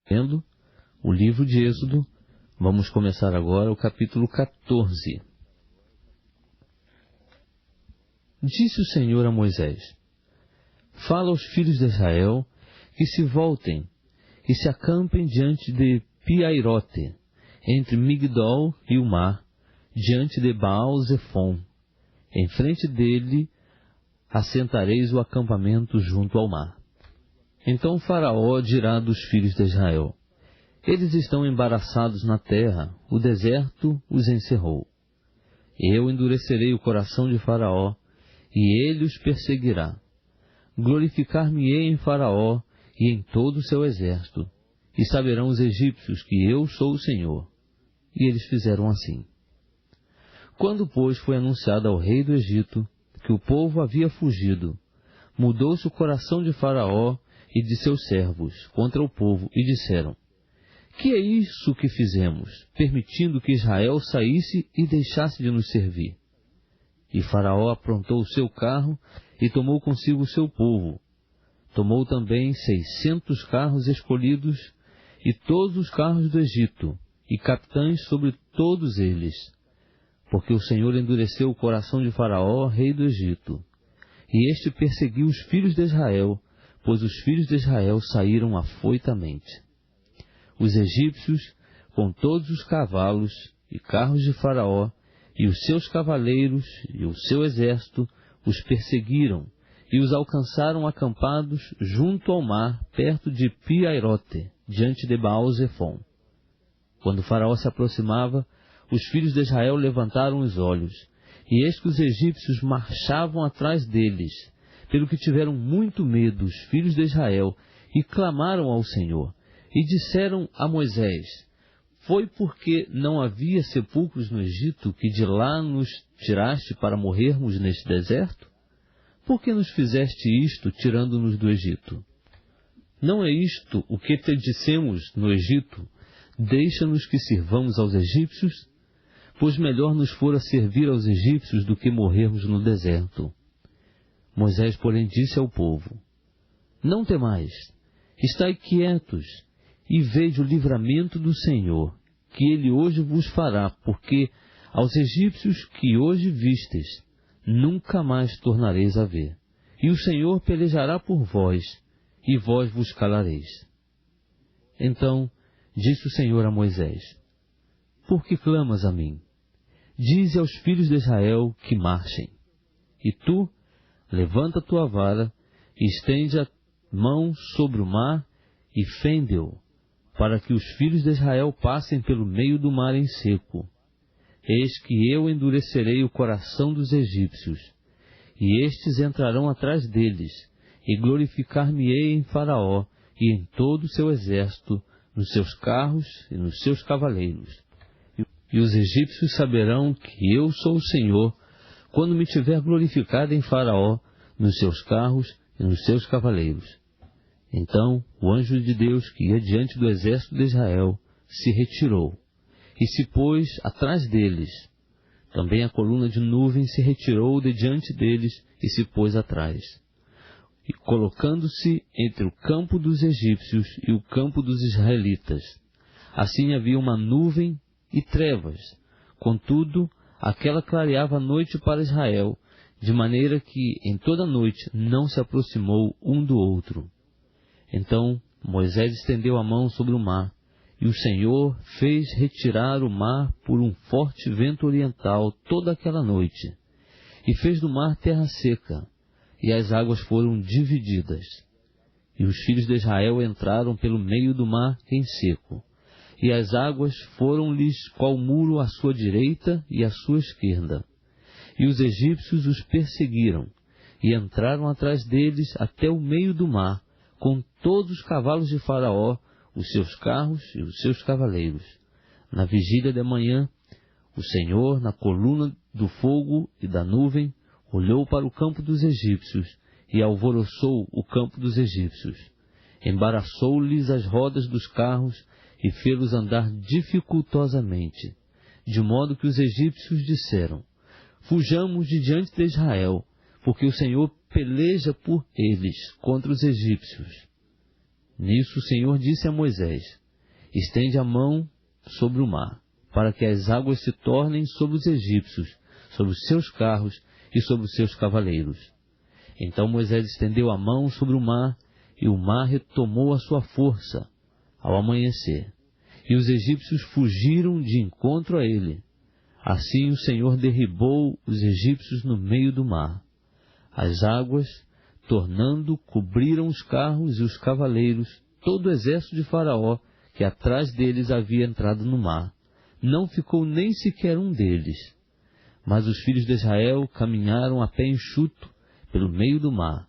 Lendo o livro de Êxodo, vamos começar agora o capítulo 14. Disse o Senhor a Moisés: Fala aos filhos de Israel que se voltem e se acampem diante de Pi-Hairote, entre Migdol e o mar, diante de Baal-Zefon. Em frente dele assentareis o acampamento junto ao mar. Então Faraó dirá dos filhos de Israel: Eles estão embaraçados na terra, o deserto os encerrou. Eu endurecerei o coração de Faraó, e ele os perseguirá. Glorificar-me-ei em Faraó e em todo o seu exército, e saberão os egípcios que eu sou o Senhor. E eles fizeram assim. Quando, pois, foi anunciado ao rei do Egito que o povo havia fugido, mudou-se o coração de Faraó e de seus servos contra o povo, e disseram: Que é isso que fizemos, permitindo que Israel saísse e deixasse de nos servir? E Faraó aprontou o seu carro e tomou consigo o seu povo. Tomou também 600 carros escolhidos e todos os carros do Egito, e capitães sobre todos eles, porque o Senhor endureceu o coração de Faraó, rei do Egito, e este perseguiu os filhos de Israel, pois os filhos de Israel saíram afoitamente. Os egípcios, com todos os cavalos e carros de Faraó, e os seus cavaleiros e o seu exército, os perseguiram, e os alcançaram acampados junto ao mar, perto de Pi-Hairote, diante de Baal-Zefon. Quando Faraó se aproximava, os filhos de Israel levantaram os olhos, e eis que os egípcios marchavam atrás deles, pelo que tiveram muito medo os filhos de Israel, e clamaram ao Senhor, e disseram a Moisés: Foi porque não havia sepulcros no Egito que de lá nos tiraste para morrermos neste deserto? Por que nos fizeste isto, tirando-nos do Egito? Não é isto o que te dissemos no Egito: Deixa-nos que sirvamos aos egípcios? Pois melhor nos fora servir aos egípcios do que morrermos no deserto. Moisés, porém, disse ao povo: Não temais, estai quietos, e veja o livramento do Senhor, que ele hoje vos fará, porque aos egípcios que hoje vistes, nunca mais tornareis a ver. E o Senhor pelejará por vós, e vós vos calareis. Então disse o Senhor a Moisés: Por que clamas a mim? Dize aos filhos de Israel que marchem. E tu, levanta a tua vara, e estende a mão sobre o mar, e fende-o, para que os filhos de Israel passem pelo meio do mar em seco. Eis que eu endurecerei o coração dos egípcios, e estes entrarão atrás deles, e glorificar-me-ei em Faraó e em todo o seu exército, nos seus carros e nos seus cavaleiros. E os egípcios saberão que eu sou o Senhor, quando me tiver glorificado em Faraó, nos seus carros e nos seus cavaleiros. Então o anjo de Deus, que ia diante do exército de Israel, se retirou, e se pôs atrás deles. Também a coluna de nuvem se retirou de diante deles, e se pôs atrás. E colocando-se entre o campo dos egípcios e o campo dos israelitas. Assim havia uma nuvem e trevas, contudo, aquela clareava a noite para Israel, de maneira que em toda a noite não se aproximou um do outro. Então Moisés estendeu a mão sobre o mar, e o Senhor fez retirar o mar por um forte vento oriental toda aquela noite, e fez do mar terra seca, e as águas foram divididas. E os filhos de Israel entraram pelo meio do mar em seco, e as águas foram-lhes qual muro à sua direita e à sua esquerda. E os egípcios os perseguiram, e entraram atrás deles até o meio do mar, com todos os cavalos de Faraó, os seus carros e os seus cavaleiros. Na vigília da manhã, o Senhor, na coluna do fogo e da nuvem, olhou para o campo dos egípcios, e alvoroçou o campo dos egípcios. Embaraçou-lhes as rodas dos carros, e fê-los andar dificultosamente, de modo que os egípcios disseram: Fujamos de diante de Israel, porque o Senhor peleja por eles contra os egípcios. Nisso o Senhor disse a Moisés: estende a mão sobre o mar, para que as águas se tornem sobre os egípcios, sobre os seus carros e sobre os seus cavaleiros. Então Moisés estendeu a mão sobre o mar, e o mar retomou a sua força ao amanhecer, e os egípcios fugiram de encontro a ele. Assim o Senhor derribou os egípcios no meio do mar. As águas, tornando, cobriram os carros e os cavaleiros, todo o exército de Faraó, que atrás deles havia entrado no mar. Não ficou nem sequer um deles. Mas os filhos de Israel caminharam a pé enxuto pelo meio do mar.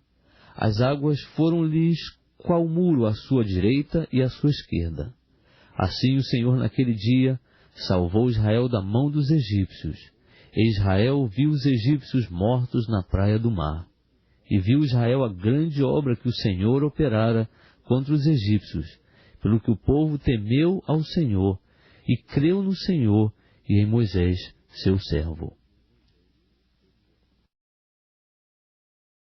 As águas foram-lhes qual muro à sua direita e à sua esquerda. Assim o Senhor naquele dia salvou Israel da mão dos egípcios. E Israel viu os egípcios mortos na praia do mar. E viu Israel a grande obra que o Senhor operara contra os egípcios, pelo que o povo temeu ao Senhor, e creu no Senhor e em Moisés, seu servo.